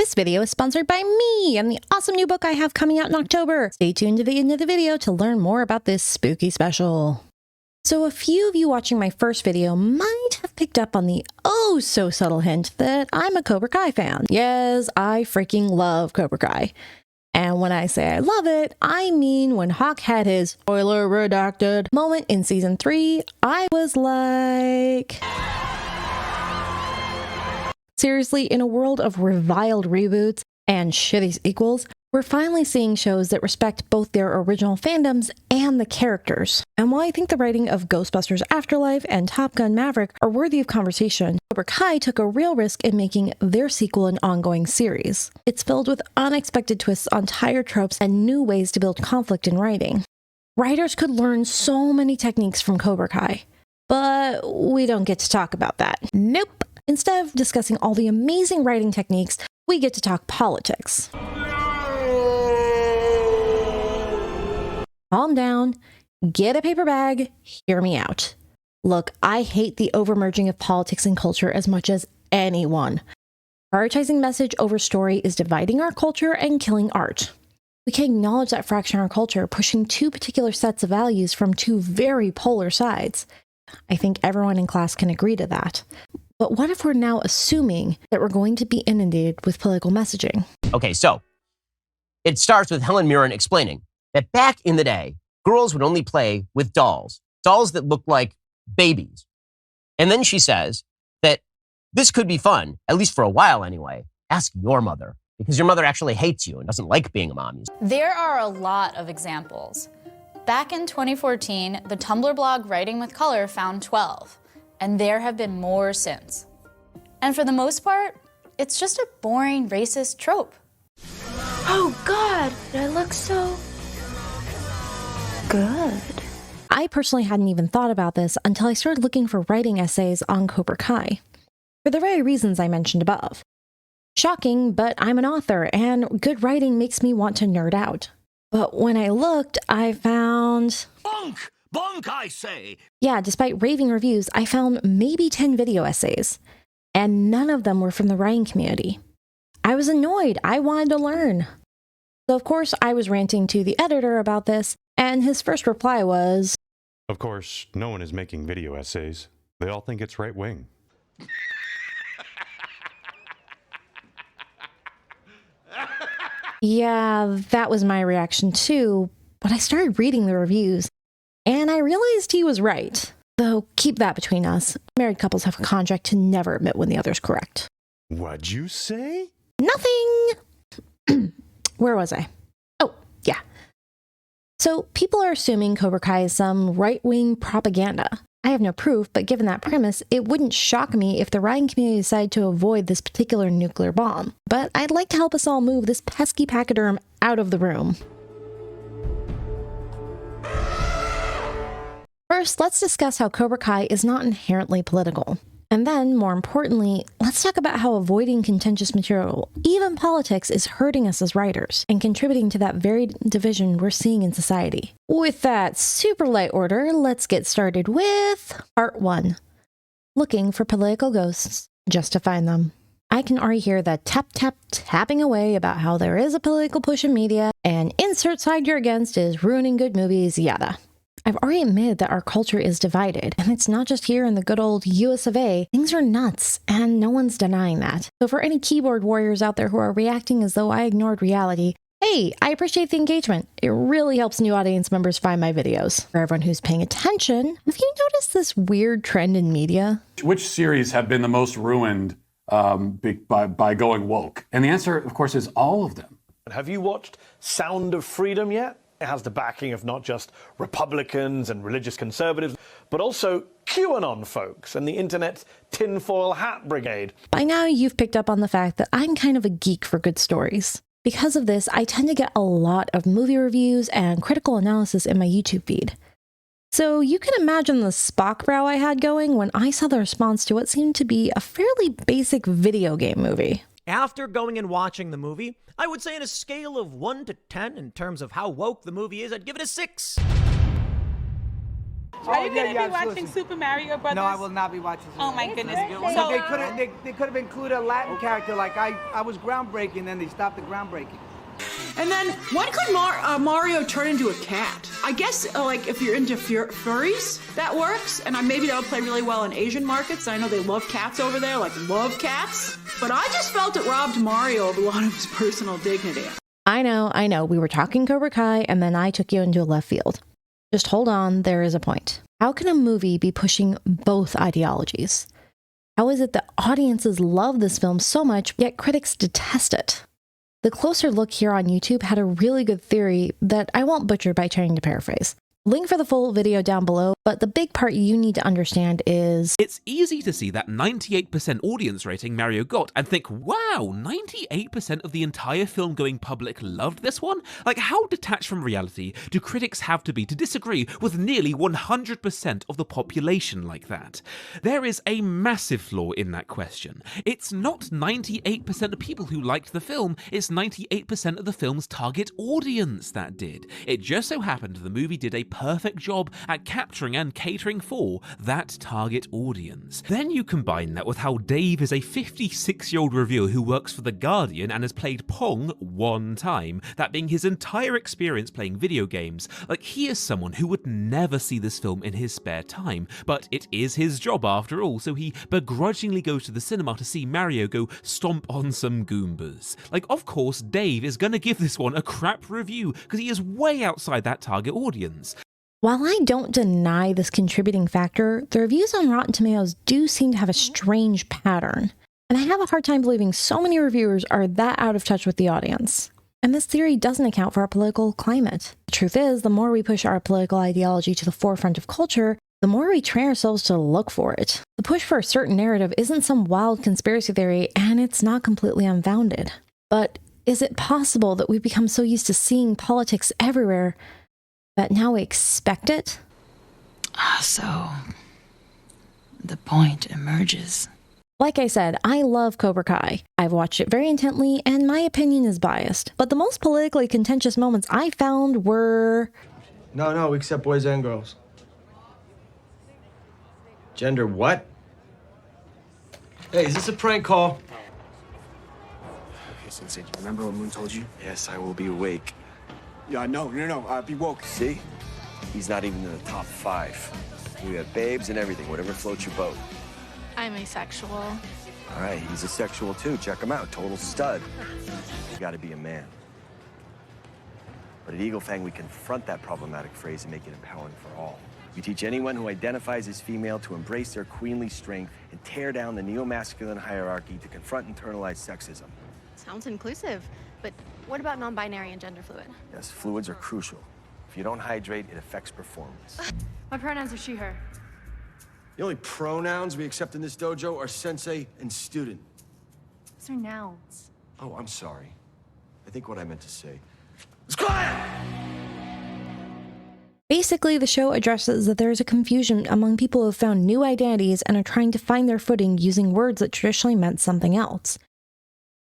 This video is sponsored by me and the awesome new book I have coming out in October. Stay tuned to the end of the video to learn more about this spooky special. So a few of you watching my first video might have picked up on the oh so subtle hint that I'm a Cobra Kai fan. Yes, I freaking love Cobra Kai. And when I say I love it, I mean when Hawk had his spoiler redacted moment in season 3, I was like... Seriously, in a world of reviled reboots and shitty sequels, we're finally seeing shows that respect both their original fandoms and the characters. And while I think the writing of Ghostbusters Afterlife and Top Gun Maverick are worthy of conversation, Cobra Kai took a real risk in making their sequel an ongoing series. It's filled with unexpected twists on tired tropes and new ways to build conflict in writing. Writers could learn so many techniques from Cobra Kai, but we don't get to talk about that. Nope. Instead of discussing all the amazing writing techniques, we get to talk politics. Calm down, get a paper bag, hear me out. Look, I hate the overmerging of politics and culture as much as anyone. Prioritizing message over story is dividing our culture and killing art. We can acknowledge that fracture in our culture, pushing two particular sets of values from two very polar sides. I think everyone in class can agree to that. But what if we're now assuming that we're going to be inundated with political messaging? Okay, so it starts with Helen Mirren explaining that back in the day, girls would only play with dolls that looked like babies. And then she says that this could be fun, at least for a while anyway. Ask your mother, because your mother actually hates you and doesn't like being a mom. There are a lot of examples. Back in 2014, the Tumblr blog Writing with Color found 12. And there have been more since. And for the most part, it's just a boring racist trope. Oh God, I look so good. I personally hadn't even thought about this until I started looking for writing essays on Cobra Kai, for the very reasons I mentioned above. Shocking, but I'm an author, and good writing makes me want to nerd out. But when I looked, I found... Bonk! Bonk, I say! Yeah, despite raving reviews, I found maybe 10 video essays, and none of them were from the writing community. I was annoyed. I wanted to learn. So of course, I was ranting to the editor about this, and his first reply was, "Of course, no one is making video essays. They all think it's right wing." Yeah, that was my reaction too, but I started reading the reviews. And I realized he was right. Though, keep that between us. Married couples have a contract to never admit when the other's correct. What'd you say? Nothing! Where was I? Oh, yeah. So, people are assuming Cobra Kai is some right-wing propaganda. I have no proof, but given that premise, it wouldn't shock me if the writing community decided to avoid this particular nuclear bomb. But I'd like to help us all move this pesky pachyderm out of the room. First, let's discuss how Cobra Kai is not inherently political. And then, more importantly, let's talk about how avoiding contentious material, even politics, is hurting us as writers and contributing to that very division we're seeing in society. With that super light order, let's get started with Part 1. Looking for political ghosts, just to find them. I can already hear the tapping away about how there is a political push in media, and insert side you're against is ruining good movies, yada. I've already admitted that our culture is divided, and it's not just here in the good old US of A. Things are nuts, and no one's denying that. So for any keyboard warriors out there who are reacting as though I ignored reality, hey, I appreciate the engagement. It really helps new audience members find my videos. For everyone who's paying attention, have you noticed this weird trend in media? Which series have been the most ruined by going woke? And the answer, of course, is all of them. Have you watched Sound of Freedom yet? It has the backing of not just Republicans and religious conservatives, but also QAnon folks and the internet's tinfoil hat brigade. By now, you've picked up on the fact that I'm kind of a geek for good stories. Because of this, I tend to get a lot of movie reviews and critical analysis in my YouTube feed. So you can imagine the Spock brow I had going when I saw the response to what seemed to be a fairly basic video game movie. After going and watching the movie, I would say on a scale of 1 to 10 in terms of how woke the movie is, I'd give it a 6. Are you going to be watching Super Mario Brothers? No, I will not be watching Super Oh my Mario goodness. Brothers. So They could have included a Latin character like I was groundbreaking, then they stopped the groundbreaking. And then, when could Mario turn into a cat? I guess, like, if you're into furries, that works. And maybe that'll play really well in Asian markets. I know they love cats over there, like, love cats. But I just felt it robbed Mario of a lot of his personal dignity. I know. We were talking Cobra Kai, and then I took you into a left field. Just hold on, there is a point. How can a movie be pushing both ideologies? How is it that audiences love this film so much, yet critics detest it? The closer look here on YouTube had a really good theory that I won't butcher by trying to paraphrase. Link for the full video down below, but the big part you need to understand is... It's easy to see that 98% audience rating Mario got and think, wow, 98% of the entire film-going public loved this one? Like, how detached from reality do critics have to be to disagree with nearly 100% of the population like that? There is a massive flaw in that question. It's not 98% of people who liked the film, it's 98% of the film's target audience that did. It just so happened the movie did a perfect job at capturing and catering for that target audience. Then you combine that with how Dave is a 56-year-old reviewer who works for The Guardian and has played Pong one time, that being his entire experience playing video games. Like, he is someone who would never see this film in his spare time, but it is his job after all, so he begrudgingly goes to the cinema to see Mario go stomp on some Goombas. Like, of course, Dave is gonna give this one a crap review, because he is way outside that target audience. While I don't deny this contributing factor, the reviews on Rotten Tomatoes do seem to have a strange pattern. And I have a hard time believing so many reviewers are that out of touch with the audience. And this theory doesn't account for our political climate. The truth is, the more we push our political ideology to the forefront of culture, the more we train ourselves to look for it. The push for a certain narrative isn't some wild conspiracy theory, and it's not completely unfounded. But is it possible that we've become so used to seeing politics everywhere that now we expect it? So, the point emerges. Like I said, I love Cobra Kai. I've watched it very intently, and my opinion is biased. But the most politically contentious moments I found were... No, except boys and girls. Gender what? Hey, is this a prank call? Hey, Sensei, do you remember what Moon told you? Yes, I will be awake. Yeah, no, be woke. See? He's not even in the top 5. We have babes and everything, whatever floats your boat. I'm asexual. All right, he's a sexual too. Check him out. Total stud. You gotta be a man. But at Eagle Fang, we confront that problematic phrase and make it empowering for all. We teach anyone who identifies as female to embrace their queenly strength and tear down the neo-masculine hierarchy to confront internalized sexism. Sounds inclusive, but what about non-binary and gender fluid? Yes, fluids are crucial. If you don't hydrate, it affects performance. My pronouns are she, her. The only pronouns we accept in this dojo are sensei and student. Those are nouns. Oh, I'm sorry. I think what I meant to say. Basically, the show addresses that there is a confusion among people who have found new identities and are trying to find their footing using words that traditionally meant something else.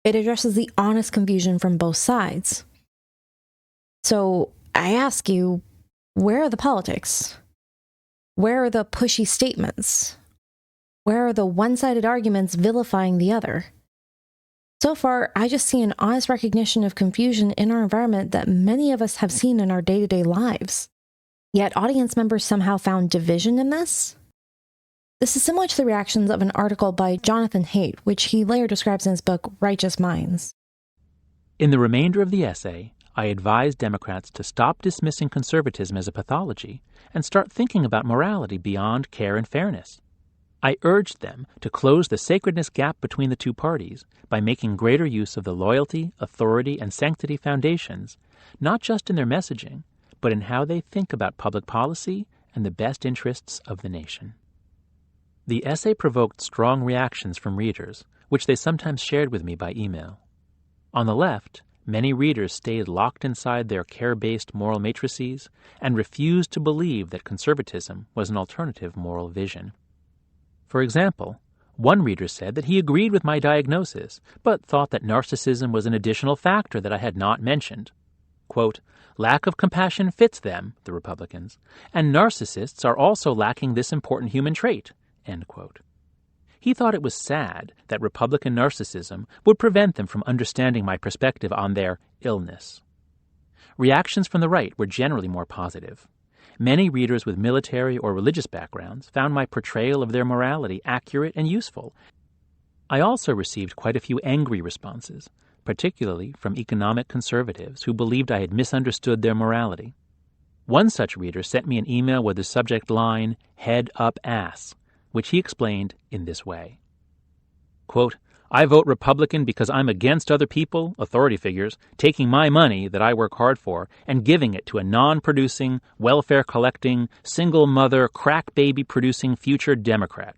It addresses the honest confusion from both sides. So, I ask you, where are the politics? Where are the pushy statements? Where are the one-sided arguments vilifying the other? So far, I just see an honest recognition of confusion in our environment that many of us have seen in our day-to-day lives. Yet audience members somehow found division in this? This is similar to the reactions of an article by Jonathan Haidt, which he later describes in his book, Righteous Minds. In the remainder of the essay, I advise Democrats to stop dismissing conservatism as a pathology and start thinking about morality beyond care and fairness. I urged them to close the sacredness gap between the two parties by making greater use of the loyalty, authority, and sanctity foundations, not just in their messaging, but in how they think about public policy and the best interests of the nation. The essay provoked strong reactions from readers, which they sometimes shared with me by email. On the left, many readers stayed locked inside their care-based moral matrices and refused to believe that conservatism was an alternative moral vision. For example, one reader said that he agreed with my diagnosis, but thought that narcissism was an additional factor that I had not mentioned. Quote, lack of compassion fits them, the Republicans, and narcissists are also lacking this important human trait, end quote. He thought it was sad that Republican narcissism would prevent them from understanding my perspective on their illness. Reactions from the right were generally more positive. Many readers with military or religious backgrounds found my portrayal of their morality accurate and useful. I also received quite a few angry responses, particularly from economic conservatives who believed I had misunderstood their morality. One such reader sent me an email with the subject line, "Head up ass," which he explained in this way. Quote, I vote Republican because I'm against other people, authority figures, taking my money that I work hard for and giving it to a non-producing, welfare-collecting, single-mother, crack-baby-producing future Democrat.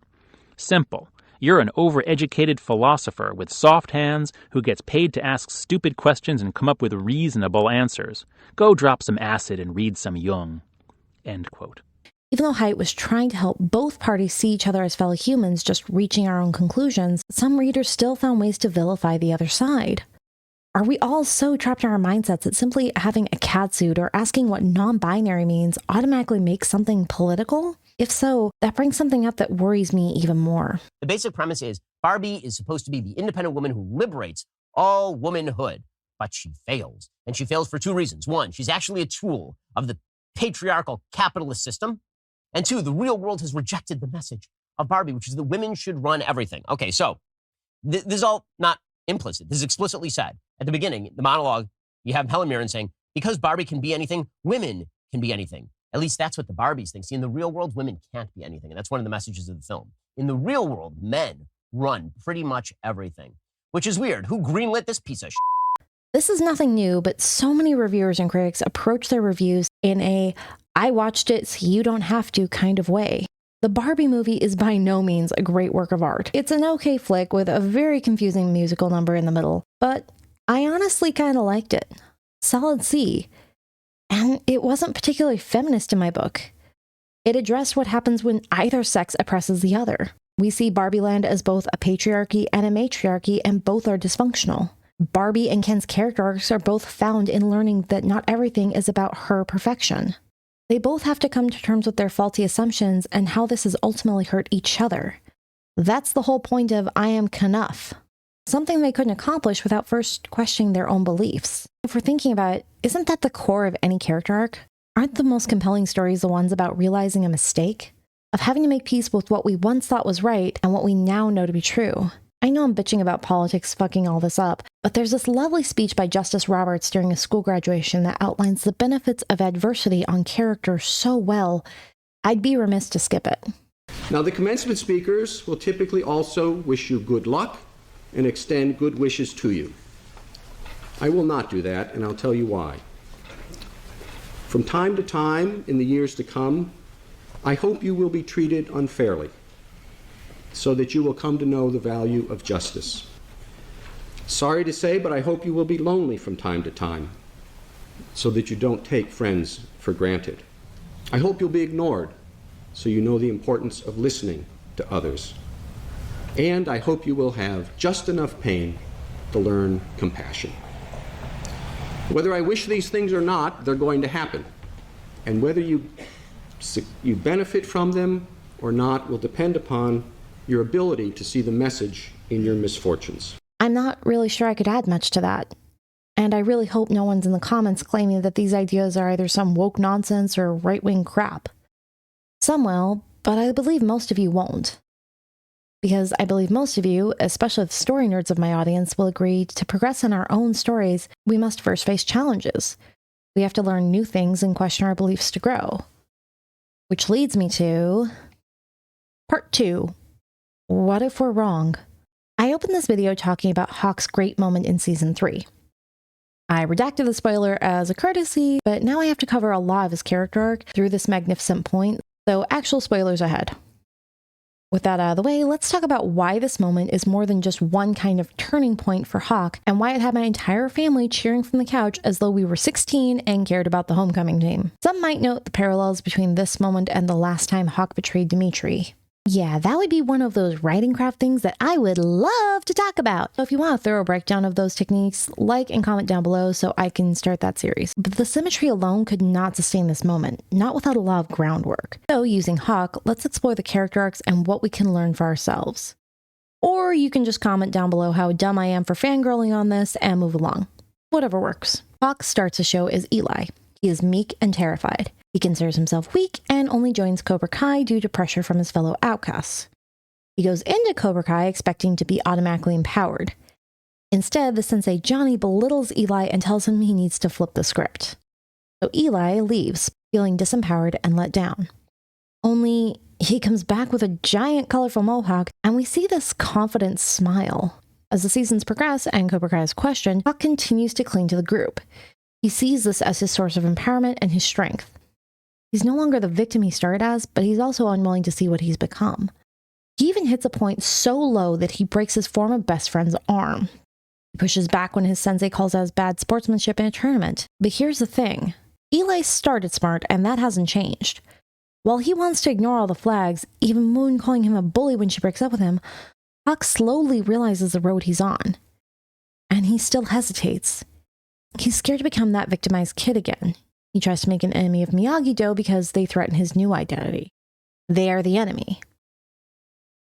Simple. You're an overeducated philosopher with soft hands who gets paid to ask stupid questions and come up with reasonable answers. Go drop some acid and read some Jung. End quote. Even though Haidt was trying to help both parties see each other as fellow humans, just reaching our own conclusions, some readers still found ways to vilify the other side. Are we all so trapped in our mindsets that simply having a catsuit or asking what non-binary means automatically makes something political? If so, that brings something up that worries me even more. The basic premise is Barbie is supposed to be the independent woman who liberates all womanhood, but she fails. And she fails for two reasons. One, she's actually a tool of the patriarchal capitalist system. And two, the real world has rejected the message of Barbie, which is that women should run everything. Okay, so this is all not implicit. This is explicitly said. At the beginning, the monologue, you have Helen Mirren saying, because Barbie can be anything, women can be anything. At least that's what the Barbies think. See, in the real world, women can't be anything. And that's one of the messages of the film. In the real world, men run pretty much everything, which is weird. Who greenlit this piece of shit? This is nothing new, but so many reviewers and critics approach their reviews in a I watched it so you don't have to kind of way. The Barbie movie is by no means a great work of art. It's an okay flick with a very confusing musical number in the middle, but I honestly kind of liked it. Solid C. And it wasn't particularly feminist in my book. It addressed what happens when either sex oppresses the other. We see Barbie Land as both a patriarchy and a matriarchy, and both are dysfunctional. Barbie and Ken's character arcs are both found in learning that not everything is about her perfection. They both have to come to terms with their faulty assumptions and how this has ultimately hurt each other. That's the whole point of I am Knuff. Something they couldn't accomplish without first questioning their own beliefs. If we're thinking about it, isn't that the core of any character arc? Aren't the most compelling stories the ones about realizing a mistake? Of having to make peace with what we once thought was right and what we now know to be true? I know I'm bitching about politics fucking all this up, but there's this lovely speech by Justice Roberts during a school graduation that outlines the benefits of adversity on character so well, I'd be remiss to skip it. Now, the commencement speakers will typically also wish you good luck and extend good wishes to you. I will not do that, and I'll tell you why. From time to time in the years to come, I hope you will be treated unfairly, so that you will come to know the value of justice. Sorry to say, but I hope you will be lonely from time to time, so that you don't take friends for granted. I hope you'll be ignored, so you know the importance of listening to others. And I hope you will have just enough pain to learn compassion. Whether I wish these things or not, they're going to happen. And whether you benefit from them or not will depend upon your ability to see the message in your misfortunes. I'm not really sure I could add much to that. And I really hope no one's in the comments claiming that these ideas are either some woke nonsense or right-wing crap. Some will, but I believe most of you won't. Because I believe most of you, especially the story nerds of my audience, will agree to progress in our own stories, we must first face challenges. We have to learn new things and question our beliefs to grow. Which leads me to Part 2. What if we're wrong? I opened this video talking about Hawk's great moment in Season 3. I redacted the spoiler as a courtesy, but now I have to cover a lot of his character arc through this magnificent point, so actual spoilers ahead. With that out of the way, let's talk about why this moment is more than just one kind of turning point for Hawk, and why it had my entire family cheering from the couch as though we were 16 and cared about the homecoming team. Some might note the parallels between this moment and the last time Hawk betrayed Dimitri. Yeah, that would be one of those writing craft things that I would love to talk about. So if you want a thorough breakdown of those techniques, like and comment down below so I can start that series. But the symmetry alone could not sustain this moment, not without a lot of groundwork. So using Hawk, let's explore the character arcs and what we can learn for ourselves. Or you can just comment down below how dumb I am for fangirling on this and move along. Whatever works. Hawk starts the show as Eli. He is meek and terrified. He considers himself weak and only joins Cobra Kai due to pressure from his fellow outcasts. He goes into Cobra Kai expecting to be automatically empowered. Instead, the sensei Johnny belittles Eli and tells him he needs to flip the script. So Eli leaves, feeling disempowered and let down. Only he comes back with a giant colorful mohawk, and we see this confident smile. As the seasons progress and Cobra Kai is questioned, Hawk continues to cling to the group. He sees this as his source of empowerment and his strength. He's no longer the victim he started as, but he's also unwilling to see what he's become. He even hits a point so low that he breaks his former best friend's arm. He pushes back when his sensei calls out his bad sportsmanship in a tournament. But here's the thing. Eli started smart, and that hasn't changed. While he wants to ignore all the flags, even Moon calling him a bully when she breaks up with him, Hawk slowly realizes the road he's on. And he still hesitates. He's scared to become that victimized kid again. He tries to make an enemy of Miyagi-Do because they threaten his new identity. They are the enemy.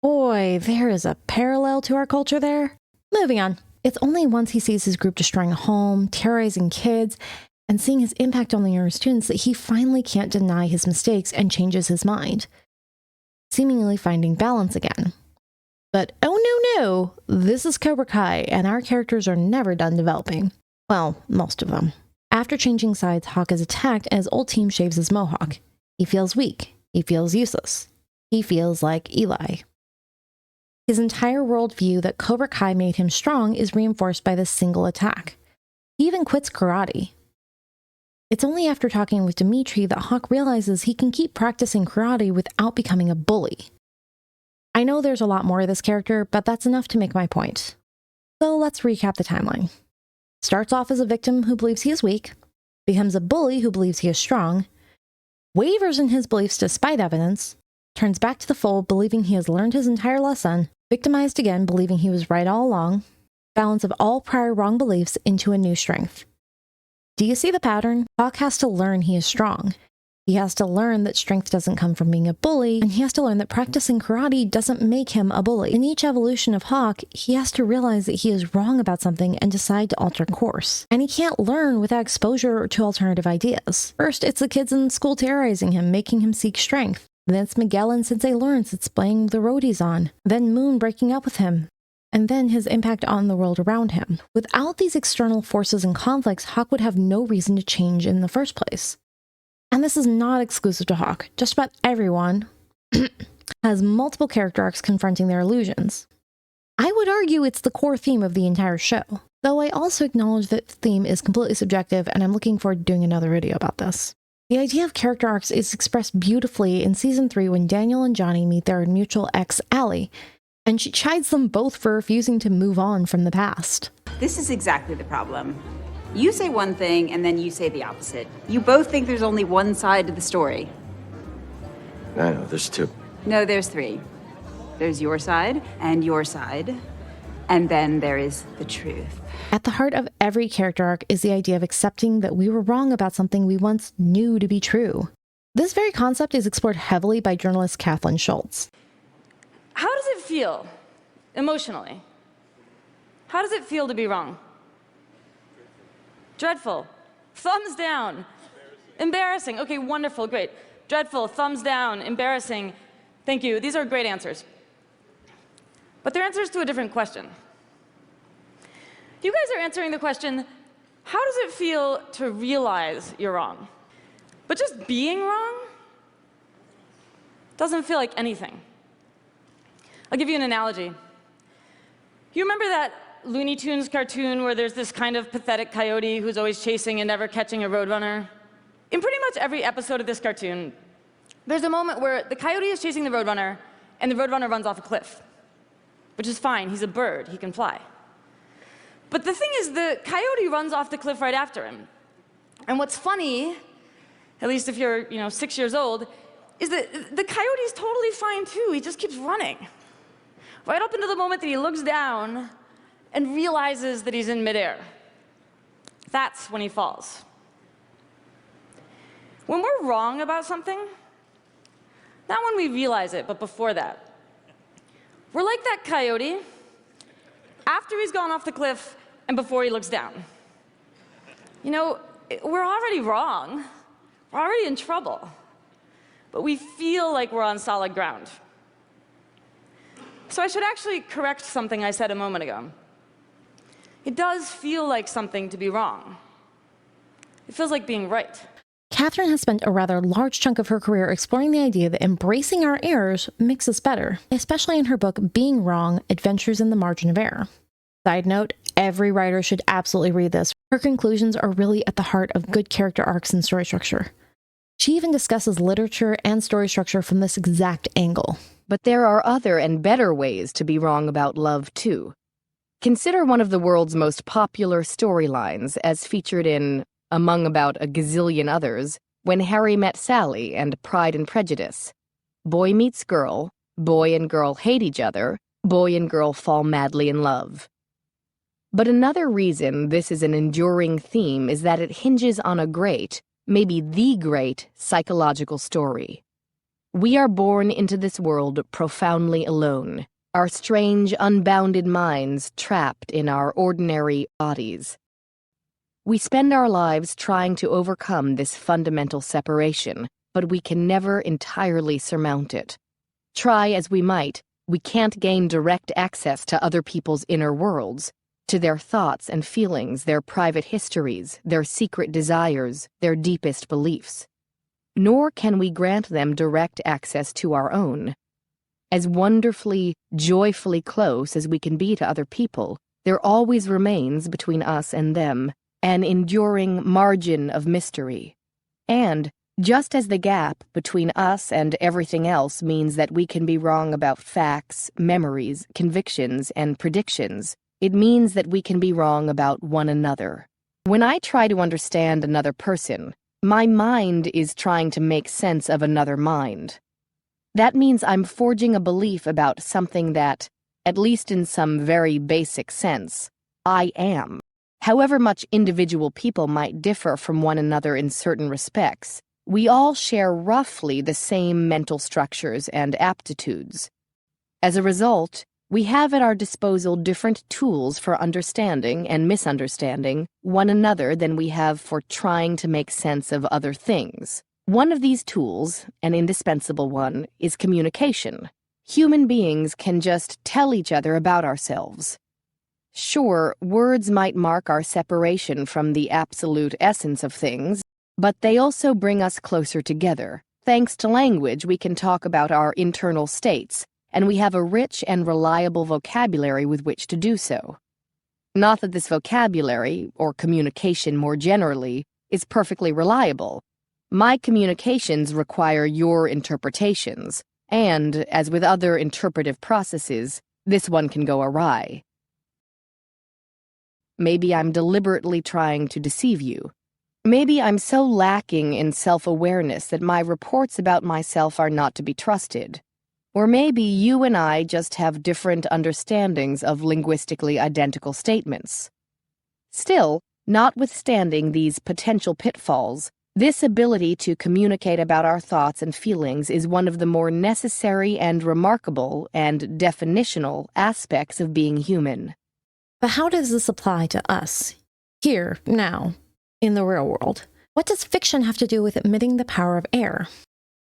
Boy, there is a parallel to our culture there. Moving on. It's only once he sees his group destroying a home, terrorizing kids, and seeing his impact on the younger students that he finally can't deny his mistakes and changes his mind, seemingly finding balance again. But oh no, this is Cobra Kai, and our characters are never done developing. Well, most of them. After changing sides, Hawk is attacked and his old team shaves his mohawk. He feels weak. He feels useless. He feels like Eli. His entire worldview that Cobra Kai made him strong is reinforced by this single attack. He even quits karate. It's only after talking with Dimitri that Hawk realizes he can keep practicing karate without becoming a bully. I know there's a lot more of this character, but that's enough to make my point. So let's recap the timeline. Starts off as a victim who believes he is weak, becomes a bully who believes he is strong, wavers in his beliefs despite evidence, turns back to the fold believing he has learned his entire lesson, victimized again believing he was right all along, balance of all prior wrong beliefs into a new strength. Do you see the pattern? Hawk has to learn he is strong. He has to learn that strength doesn't come from being a bully, and he has to learn that practicing karate doesn't make him a bully. In each evolution of Hawk, he has to realize that he is wrong about something and decide to alter course. And he can't learn without exposure to alternative ideas. First, it's the kids in school terrorizing him, making him seek strength. Then it's Miguel and Sensei Lawrence explaining the road he's on. Then Moon breaking up with him. And then his impact on the world around him. Without these external forces and conflicts, Hawk would have no reason to change in the first place. And this is not exclusive to Hawk. Just about everyone has multiple character arcs confronting their illusions. I would argue it's the core theme of the entire show, though I also acknowledge that the theme is completely subjective, and I'm looking forward to doing another video about this. The idea of character arcs is expressed beautifully in Season 3 when Daniel and Johnny meet their mutual ex, Allie, and she chides them both for refusing to move on from the past. This is exactly the problem. You say one thing and then you say the opposite. You both think there's only one side to the story. I know, there's two. No, there's three. There's your side, and then there is the truth. At the heart of every character arc is the idea of accepting that we were wrong about something we once knew to be true. This very concept is explored heavily by journalist Kathleen Schultz. How does it feel, emotionally? How does it feel to be wrong? Dreadful. Thumbs down. Embarrassing. Okay, wonderful, great. Dreadful, thumbs down, embarrassing. Thank you. These are great answers. But they're answers to a different question. You guys are answering the question, how does it feel to realize you're wrong? But just being wrong doesn't feel like anything. I'll give you an analogy. You remember that Looney Tunes cartoon where there's this kind of pathetic coyote who's always chasing and never catching a roadrunner? In pretty much every episode of this cartoon, there's a moment where the coyote is chasing the roadrunner and the roadrunner runs off a cliff, which is fine. He's a bird. He can fly. But the thing is, the coyote runs off the cliff right after him. And what's funny, at least if you're 6 years old, is that the coyote's totally fine too. He just keeps running. Right up until the moment that he looks down and realizes that he's in midair. That's when he falls. When we're wrong about something, not when we realize it, but before that, we're like that coyote after he's gone off the cliff and before he looks down. You know, we're already wrong. We're already in trouble. But we feel like we're on solid ground. So I should actually correct something I said a moment ago. It does feel like something to be wrong. It feels like being right. Catherine has spent a rather large chunk of her career exploring the idea that embracing our errors makes us better, especially in her book, Being Wrong, Adventures in the Margin of Error. Side note, every writer should absolutely read this. Her conclusions are really at the heart of good character arcs and story structure. She even discusses literature and story structure from this exact angle. But there are other and better ways to be wrong about love, too. Consider one of the world's most popular storylines as featured in, among about a gazillion others, When Harry Met Sally and Pride and Prejudice. Boy meets girl, boy and girl hate each other, boy and girl fall madly in love. But another reason this is an enduring theme is that it hinges on a great, maybe the great, psychological story. We are born into this world profoundly alone, our strange, unbounded minds trapped in our ordinary bodies. We spend our lives trying to overcome this fundamental separation, but we can never entirely surmount it. Try as we might, we can't gain direct access to other people's inner worlds, to their thoughts and feelings, their private histories, their secret desires, their deepest beliefs. Nor can we grant them direct access to our own. As wonderfully, joyfully close as we can be to other people, there always remains between us and them an enduring margin of mystery. And, just as the gap between us and everything else means that we can be wrong about facts, memories, convictions, and predictions, it means that we can be wrong about one another. When I try to understand another person, my mind is trying to make sense of another mind. That means I'm forging a belief about something that, at least in some very basic sense, I am. However much individual people might differ from one another in certain respects, we all share roughly the same mental structures and aptitudes. As a result, we have at our disposal different tools for understanding and misunderstanding one another than we have for trying to make sense of other things. One of these tools, an indispensable one, is communication. Human beings can just tell each other about ourselves. Sure, words might mark our separation from the absolute essence of things, but they also bring us closer together. Thanks to language, we can talk about our internal states, and we have a rich and reliable vocabulary with which to do so. Not that this vocabulary, or communication more generally, is perfectly reliable. My communications require your interpretations, and, as with other interpretive processes, this one can go awry. Maybe I'm deliberately trying to deceive you. Maybe I'm so lacking in self-awareness that my reports about myself are not to be trusted. Or maybe you and I just have different understandings of linguistically identical statements. Still, notwithstanding these potential pitfalls, this ability to communicate about our thoughts and feelings is one of the more necessary and remarkable and definitional aspects of being human. But how does this apply to us, here, now, in the real world? What does fiction have to do with admitting the power of air?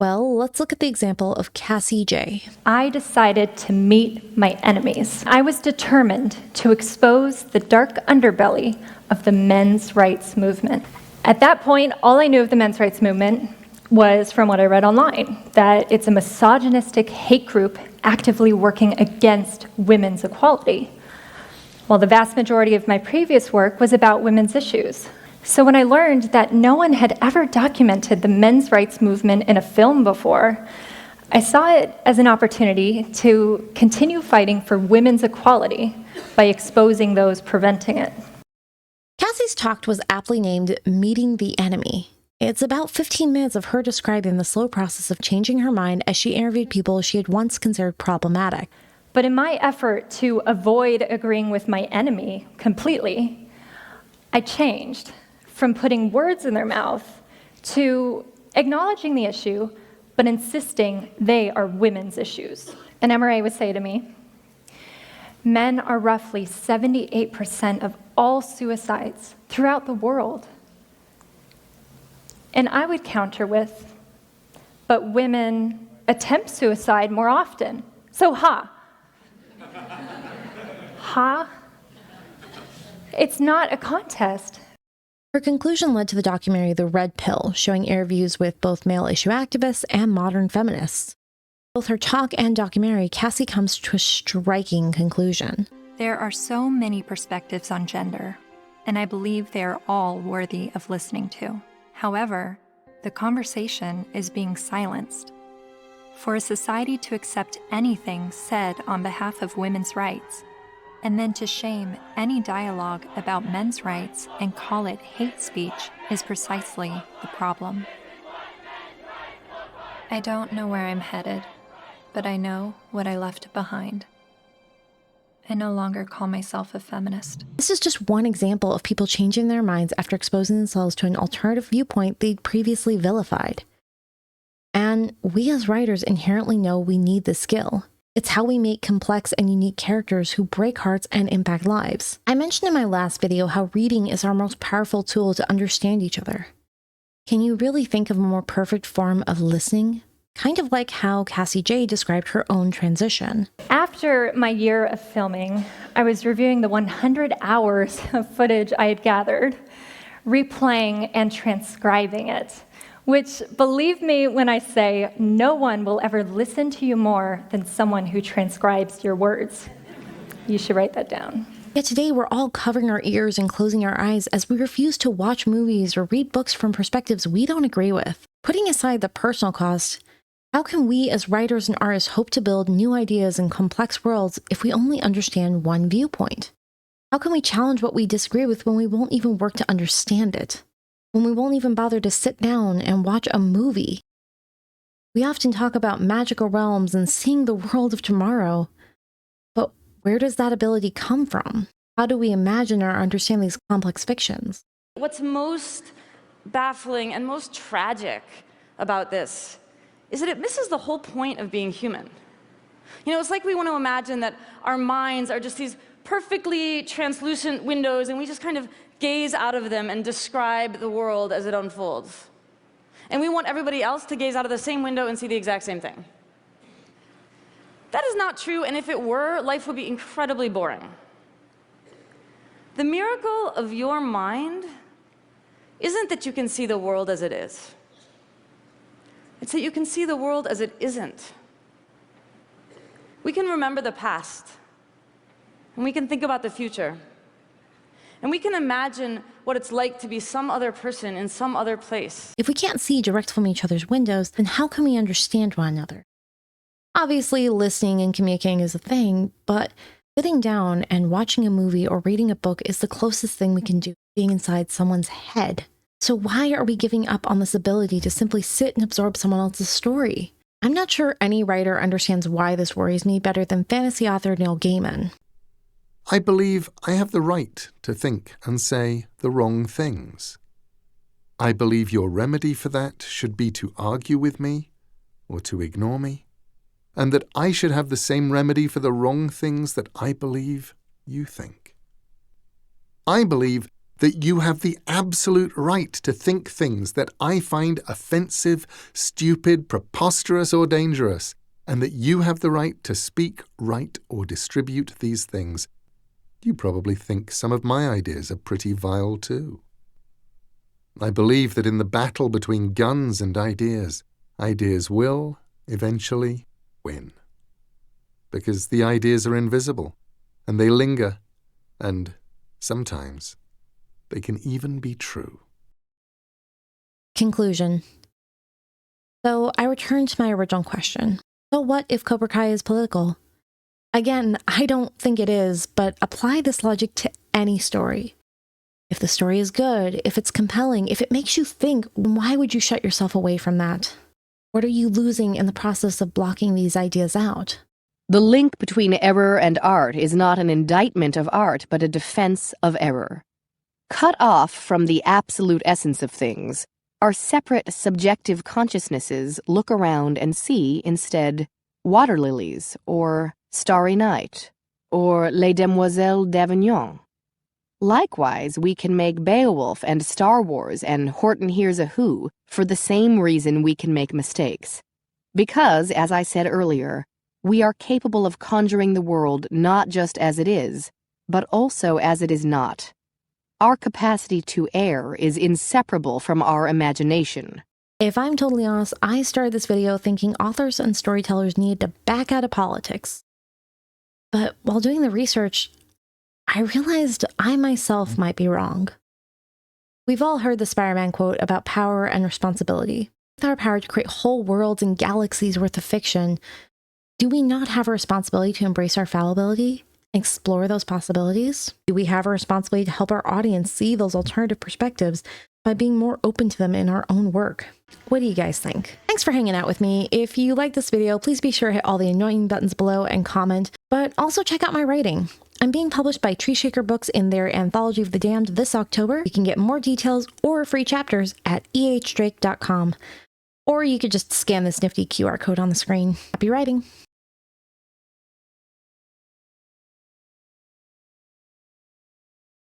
Well, let's look at the example of Cassie J. I decided to meet my enemies. I was determined to expose the dark underbelly of the men's rights movement. At that point, all I knew of the men's rights movement was from what I read online, that it's a misogynistic hate group actively working against women's equality. While the vast majority of my previous work was about women's issues. So when I learned that no one had ever documented the men's rights movement in a film before, I saw it as an opportunity to continue fighting for women's equality by exposing those preventing it. Cassie's talk was aptly named Meeting the Enemy. It's about 15 minutes of her describing the slow process of changing her mind as she interviewed people she had once considered problematic. But in my effort to avoid agreeing with my enemy completely, I changed from putting words in their mouth to acknowledging the issue, but insisting they are women's issues. An MRA would say to me, men are roughly 78% of all suicides throughout the world. And I would counter with, but women attempt suicide more often. So ha. Ha? It's not a contest. Her conclusion led to the documentary The Red Pill, showing interviews with both male issue activists and modern feminists. Both her talk and documentary, Cassie comes to a striking conclusion. There are so many perspectives on gender, and I believe they are all worthy of listening to. However, the conversation is being silenced. For a society to accept anything said on behalf of women's rights, and then to shame any dialogue about men's rights and call it hate speech is precisely the problem. I don't know where I'm headed, but I know what I left behind. I no longer call myself a feminist. This is just one example of people changing their minds after exposing themselves to an alternative viewpoint they'd previously vilified. And we as writers inherently know we need this skill. It's how we make complex and unique characters who break hearts and impact lives. I mentioned in my last video how reading is our most powerful tool to understand each other. Can you really think of a more perfect form of listening? Kind of like how Cassie J described her own transition. After my year of filming, I was reviewing the 100 hours of footage I had gathered, replaying and transcribing it, which, believe me when I say, no one will ever listen to you more than someone who transcribes your words. You should write that down. Yet today we're all covering our ears and closing our eyes as we refuse to watch movies or read books from perspectives we don't agree with. Putting aside the personal cost, how can we as writers and artists hope to build new ideas in complex worlds if we only understand one viewpoint? How can we challenge what we disagree with when we won't even work to understand it? When we won't even bother to sit down and watch a movie? We often talk about magical realms and seeing the world of tomorrow, but where does that ability come from? How do we imagine or understand these complex fictions? What's most baffling and most tragic about this is that it misses the whole point of being human. You know, it's like we want to imagine that our minds are just these perfectly translucent windows and we just kind of gaze out of them and describe the world as it unfolds. And we want everybody else to gaze out of the same window and see the exact same thing. That is not true, and if it were, life would be incredibly boring. The miracle of your mind isn't that you can see the world as it is. It's that you can see the world as it isn't. We can remember the past, and we can think about the future, and we can imagine what it's like to be some other person in some other place. If we can't see direct from each other's windows, then how can we understand one another? Obviously, listening and communicating is a thing, but sitting down and watching a movie or reading a book is the closest thing we can do to being inside someone's head. So why are we giving up on this ability to simply sit and absorb someone else's story? I'm not sure any writer understands why this worries me better than fantasy author Neil Gaiman. I believe I have the right to think and say the wrong things. I believe your remedy for that should be to argue with me or to ignore me, and that I should have the same remedy for the wrong things that I believe you think. I believe that you have the absolute right to think things that I find offensive, stupid, preposterous, or dangerous, and that you have the right to speak, write, or distribute these things. You probably think some of my ideas are pretty vile too. I believe that in the battle between guns and ideas will, eventually, win. Because the ideas are invisible, and they linger, and sometimes they can even be true. Conclusion. So I return to my original question. So what if Cobra Kai is political? Again, I don't think it is, but apply this logic to any story. If the story is good, if it's compelling, if it makes you think, why would you shut yourself away from that? What are you losing in the process of blocking these ideas out? The link between error and art is not an indictment of art, but a defense of error. Cut off from the absolute essence of things, our separate subjective consciousnesses look around and see, instead, water lilies, or Starry Night, or Les Demoiselles d'Avignon. Likewise, we can make Beowulf and Star Wars and Horton Hears a Who for the same reason we can make mistakes. Because, as I said earlier, we are capable of conjuring the world not just as it is, but also as it is not. Our capacity to err is inseparable from our imagination. If I'm totally honest, I started this video thinking authors and storytellers need to back out of politics. But while doing the research, I realized I myself might be wrong. We've all heard the Spider-Man quote about power and responsibility. With our power to create whole worlds and galaxies worth of fiction, do we not have a responsibility to embrace our fallibility? Explore those possibilities? Do we have a responsibility to help our audience see those alternative perspectives by being more open to them in our own work? What do you guys think? Thanks for hanging out with me. If you like this video, please be sure to hit all the annoying buttons below and comment, but also check out my writing. I'm being published by Tree Shaker Books in their Anthology of the Damned this October. You can get more details or free chapters at ehdrake.com, or you could just scan this nifty QR code on the screen. Happy writing!